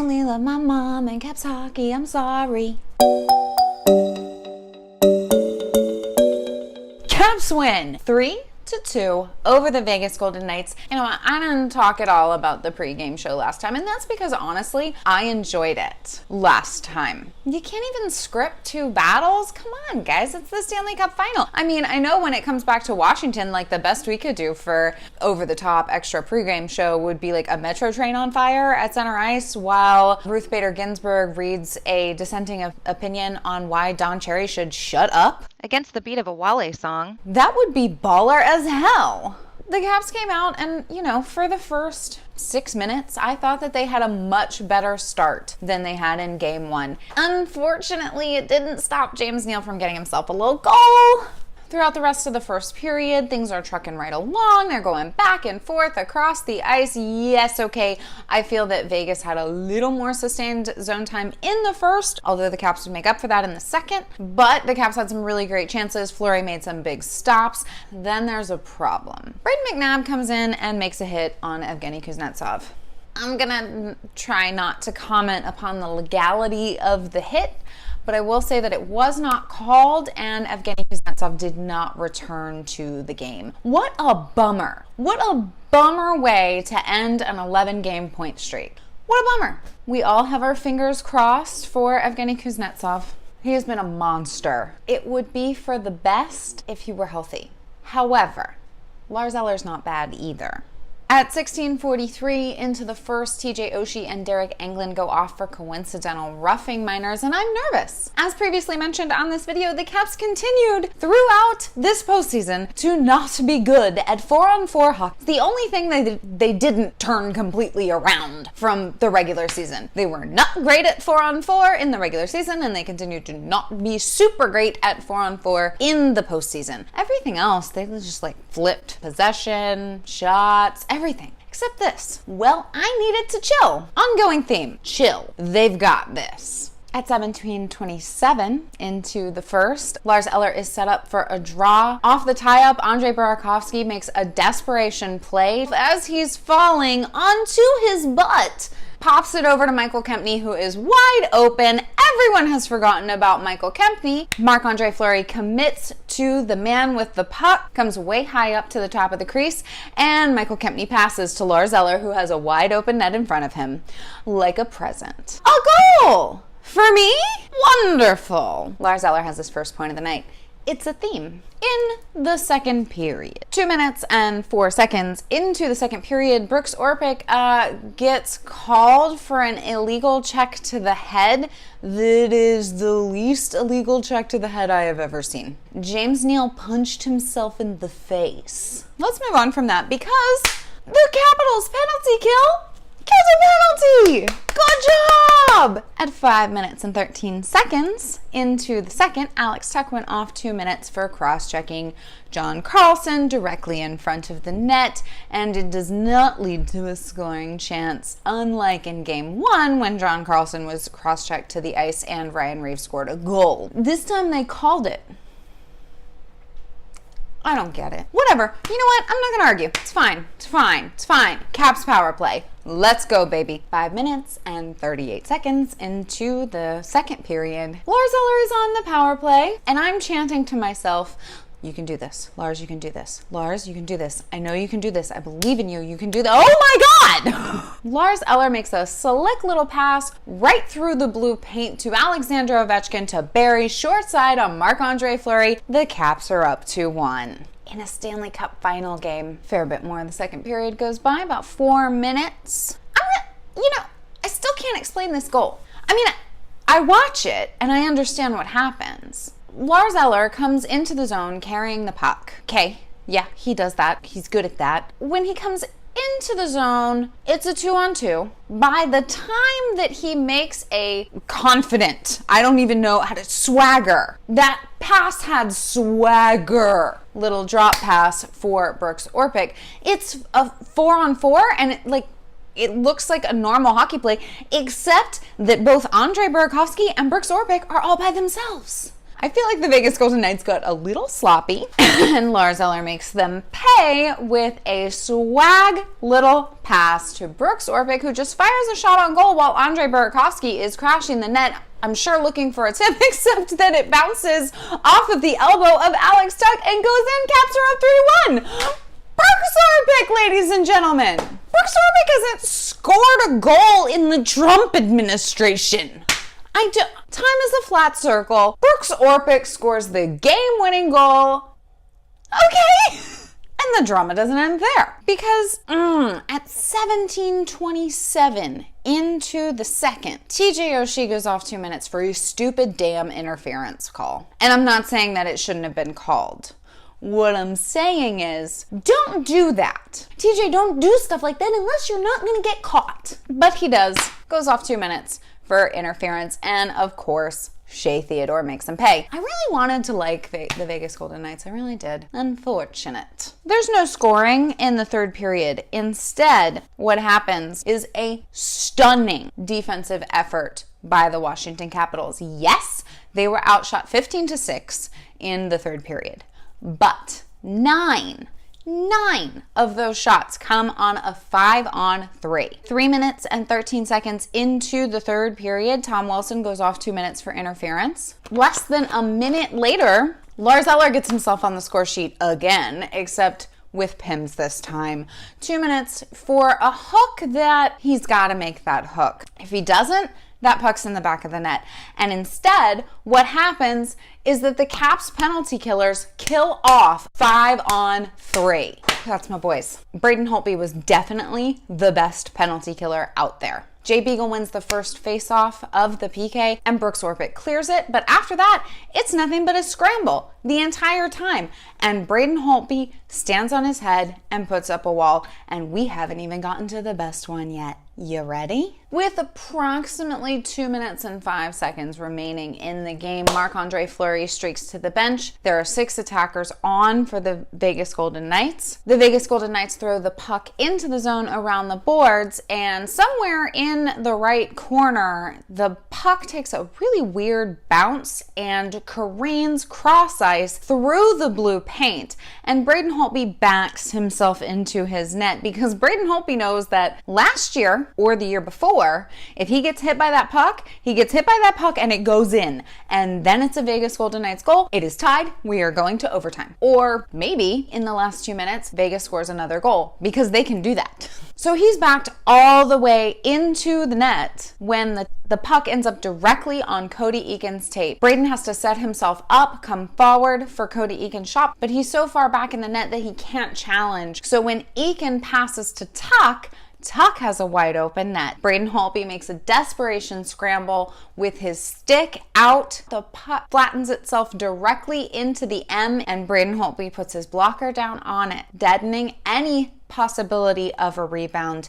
only love my mom and Caps hockey, I'm sorry. Caps win 3-2 over the Vegas Golden Knights. You know what? I didn't talk at all about the pregame show last time, and that's because honestly, I enjoyed it last time. You can't even script two battles? Come on, guys, it's the Stanley Cup final. I mean, I know when it comes back to Washington, like the best we could do for over-the-top extra pregame show would be like a metro train on fire at center ice while Ruth Bader Ginsburg reads a dissenting opinion on why Don Cherry should shut up against the beat of a Wale song. That would be baller as hell. The Caps came out and, you know, for the first 6 minutes, I thought that they had a much better start than they had in game one. Unfortunately, it didn't stop James Neal from getting himself a little goal. Throughout the rest of the first period, things are trucking right along. They're going back and forth across the ice. Yes, okay, I feel that Vegas had a little more sustained zone time in the first, although the Caps would make up for that in the second. But the Caps had some really great chances. Fleury made some big stops. Then there's a problem. Braden McNabb comes in and makes a hit on Evgeny Kuznetsov. I'm gonna try not to comment upon the legality of the hit, but I will say that it was not called and Evgeny Kuznetsov did not return to the game. What a bummer. What a bummer way to end an 11-game point streak. What a bummer. We all have our fingers crossed for Evgeny Kuznetsov. He has been a monster. It would be for the best if he were healthy. However, Lars Eller's not bad either. At 16:43 into the first, TJ Oshie and Derek Englund go off for coincidental roughing minors, and I'm nervous. As previously mentioned on this video, the Caps continued throughout this postseason to not be good at 4-on-4 hockey. The only thing they didn't turn completely around from the regular season. They were not great at 4-on-4 in the regular season, and they continued to not be super great at 4-on-4 in the postseason. Everything else, they just like flipped possession, shots, everything except this. Well, I needed to chill. Ongoing theme, chill. They've got this. At 17:27 into the first, Lars Eller is set up for a draw. Off the tie-up, Andrei Burakovsky makes a desperation play. As he's falling onto his butt, pops it over to Michael Kempny, who is wide open. Everyone has forgotten about Michael Kempny. Marc-Andre Fleury commits to the man with the puck, comes way high up to the top of the crease, and Michael Kempny passes to Lars Eller, who has a wide open net in front of him, like a present. A goal! For me? Wonderful! Lars Eller has his first point of the night. It's a theme. In the second period, 2 minutes and 4 seconds into the second period, Brooks Orpik gets called for an illegal check to the head that is the least illegal check to the head I have ever seen. James Neal punched himself in the face. Let's move on from that because the Capitals penalty kill kills a penalty! Good job! At 5 minutes and 13 seconds into the second, Alex Tuch went off 2 minutes for cross-checking John Carlson directly in front of the net, and it does not lead to a scoring chance, unlike in game one when John Carlson was cross-checked to the ice and Ryan Reeves scored a goal. This time they called it. I don't get it. Whatever. You know what? I'm not going to argue. It's fine. It's fine. It's fine. Caps power play. Let's go, baby. 5 minutes and 38 seconds into the second period. Lars Eller is on the power play, and I'm chanting to myself, you can do this. Lars, you can do this. Lars, you can do this. I know you can do this. I believe in you. You can do this. Oh my God! Lars Eller makes a slick little pass right through the blue paint to Alexander Ovechkin to bury short side on Marc-Andre Fleury. The Caps are up 2-1. In a Stanley Cup final game, fair bit more. The second period goes by, about 4 minutes. I still can't explain this goal. I mean, I watch it and I understand what happens. Lars Eller comes into the zone carrying the puck. Okay, yeah, he does that. He's good at that. When he comes into the zone, it's a 2-on-2. By the time that he makes a confident, I don't even know how to swagger, that pass had swagger, little drop pass for Brooks Orpik. It's a 4-on-4 and it looks like a normal hockey play, except that both Andrei Burakovsky and Brooks Orpik are all by themselves. I feel like the Vegas Golden Knights got a little sloppy, and Lars Eller makes them pay with a swag little pass to Brooks Orpik, who just fires a shot on goal while Andrei Burakovsky is crashing the net. I'm sure looking for a tip, except that it bounces off of the elbow of Alex Tuch and goes in. Caps are up 3-1. Brooks Orpik, ladies and gentlemen. Brooks Orpik hasn't scored a goal in the Trump administration. Time is a flat circle. Brooks Orpik scores the game-winning goal. Okay. And the drama doesn't end there. Because at 17:27 into the second, TJ Oshie goes off 2 minutes for a stupid damn interference call. And I'm not saying that it shouldn't have been called. What I'm saying is, don't do that. TJ, don't do stuff like that unless you're not going to get caught. But he does. Goes off 2 minutes for interference. And of course, Shea Theodore makes him pay. I really wanted to like the Vegas Golden Knights. I really did. Unfortunate. There's no scoring in the third period. Instead, what happens is a stunning defensive effort by the Washington Capitals. Yes, they were outshot 15-6 in the third period. But nine of those shots come on a 5-on-3. 3 minutes and 13 seconds into the third period, Tom Wilson goes off 2 minutes for interference. Less than a minute later, Lars Eller gets himself on the score sheet again, except with Pims this time. 2 minutes for a hook that he's got to make that hook. If he doesn't, that puck's in the back of the net. And instead, what happens is that the Caps penalty killers kill off 5-on-3. That's my boys. Braden Holtby was definitely the best penalty killer out there. Jay Beagle wins the first face-off of the PK, and Brooks Orpik clears it. But after that, it's nothing but a scramble the entire time. And Braden Holtby stands on his head and puts up a wall. And we haven't even gotten to the best one yet. You ready? With approximately 2 minutes and 5 seconds remaining in the game, Marc-Andre Fleury streaks to the bench. There are 6 attackers on for the Vegas Golden Knights. The Vegas Golden Knights throw the puck into the zone around the boards, and somewhere in the right corner, the puck takes a really weird bounce and careens cross ice through the blue paint. And Braden Holtby backs himself into his net because Braden Holtby knows that last year, or the year before, if he gets hit by that puck, he gets hit by that puck and it goes in. And then it's a Vegas Golden Knights goal. It is tied. We are going to overtime. Or maybe in the last 2 minutes, Vegas scores another goal because they can do that. So he's backed all the way into the net when the puck ends up directly on Cody Eakin's tape. Braden has to set himself up, come forward for Cody Eakin's shot, but he's so far back in the net that he can't challenge. So when Eakin passes to Tuch has a wide open net. Braden Holtby makes a desperation scramble with his stick out. The puck flattens itself directly into the M, and Braden Holtby puts his blocker down on it, deadening any possibility of a rebound,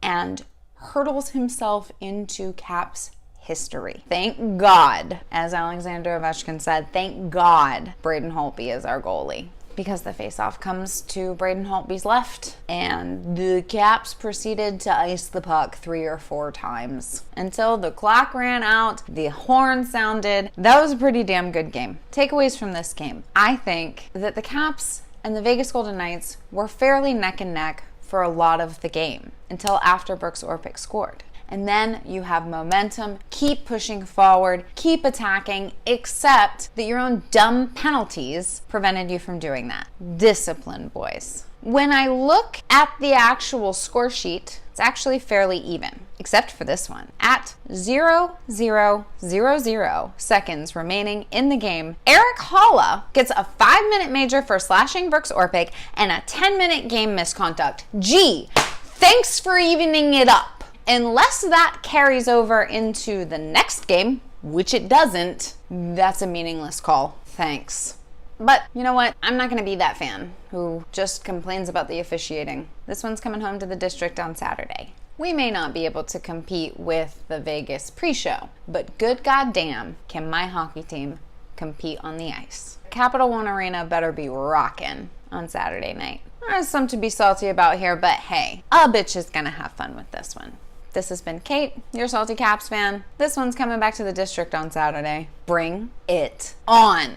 and hurdles himself into Caps history. Thank God, as Alexander Ovechkin said, thank God Braden Holtby is our goalie. Because the faceoff comes to Braden Holtby's left, and the Caps proceeded to ice the puck 3 or 4 times until the clock ran out, the horn sounded. That was a pretty damn good game. Takeaways from this game. I think that the Caps and the Vegas Golden Knights were fairly neck and neck for a lot of the game until after Brooks Orpik scored. And then you have momentum, keep pushing forward, keep attacking, except that your own dumb penalties prevented you from doing that. Discipline, boys. When I look at the actual score sheet, it's actually fairly even, except for this one. At 0:0:00 seconds remaining in the game, Eric Holla gets a 5-minute major for slashing Brooks Orpik and a 10-minute game misconduct. Gee, thanks for evening it up. Unless that carries over into the next game, which it doesn't, that's a meaningless call. Thanks. But you know what? I'm not going to be that fan who just complains about the officiating. This one's coming home to the district on Saturday. We may not be able to compete with the Vegas pre-show, but good goddamn can my hockey team compete on the ice. Capital One Arena better be rockin' on Saturday night. There's some to be salty about here, but hey, a bitch is going to have fun with this one. This has been Kate, your salty Caps fan. This one's coming back to the district on Saturday. Bring it on.